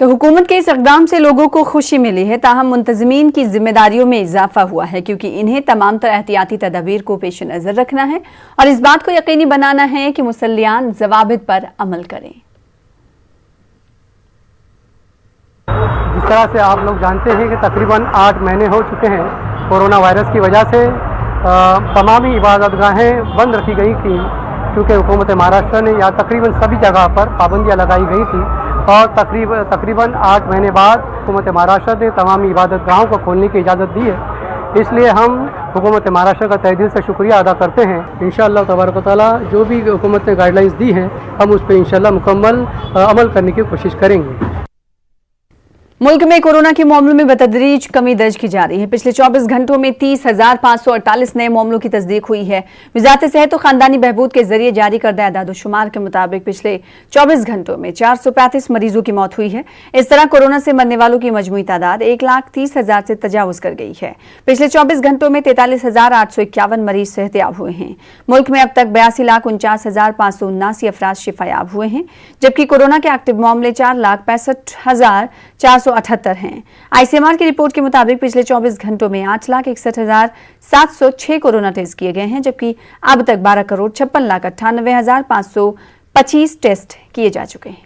तो हुकूमत के इस इक़दाम से लोगों को खुशी मिली है, ताहम मुंतज़मीन की जिम्मेदारियों में इजाफा हुआ है क्योंकि इन्हें तमाम तर एहतियाती तदाबीर को पेश नज़र रखना है और इस बात को यकीनी बनाना है कि मुसल्लियान ज़वाबित पर अमल करें। जिस तरह से आप लोग जानते हैं कि तकरीबन 8 महीने हो चुके हैं कोरोना वायरस की वजह से तमाम ही इबादतगाहें बंद रखी गई थी क्योंकि हुकूमत महाराष्ट्र ने या तकरीबन सभी जगह पर पाबंदियाँ लगाई गई थी और तकरीबन 8 महीने बाद हुकूमत महाराष्ट्र ने तमाम इबादतगाहों को खोलने की इजाज़त दी है। इसलिए हम हुकूमत महाराष्ट्र का तहे दिल से शुक्रिया अदा करते हैं। इंशाअल्लाह तबारक व तआला जो भी हुकूमत ने गाइडलाइंस दी हैं हम उस पर इंशाअल्लाह मुकम्मल अमल करने की कोशिश करेंगे। मुल्क में कोरोना के मामलों में बतदरीज कमी दर्ज की जा रही है। पिछले 24 घंटों में 30,548 नए मामलों की तस्दीक हुई है। वज़ारत सेहत और खानदानी बहबूद के जरिए जारी करदा एदाद-ओ-शुमार के मुताबिक पिछले 24 घंटों में 435 मरीजों की मौत हुई है। इस तरह कोरोना से मरने वालों की मजमूई तादाद 1,30,000 से तजावुज कर गई है। पिछले 24 घंटों में 43,851 मरीज सेहतयाब हुए हैं। मुल्क में अब तक 82,49,579 अफराद शिफायाब हुए हैं, जबकि कोरोना के एक्टिव मामले 4,65,478 हैं। ICMR की रिपोर्ट के मुताबिक पिछले 24 घंटों में 8,61,706 कोरोना टेस्ट किए गए हैं, जबकि अब तक 12,56,98,525 टेस्ट किए जा चुके हैं।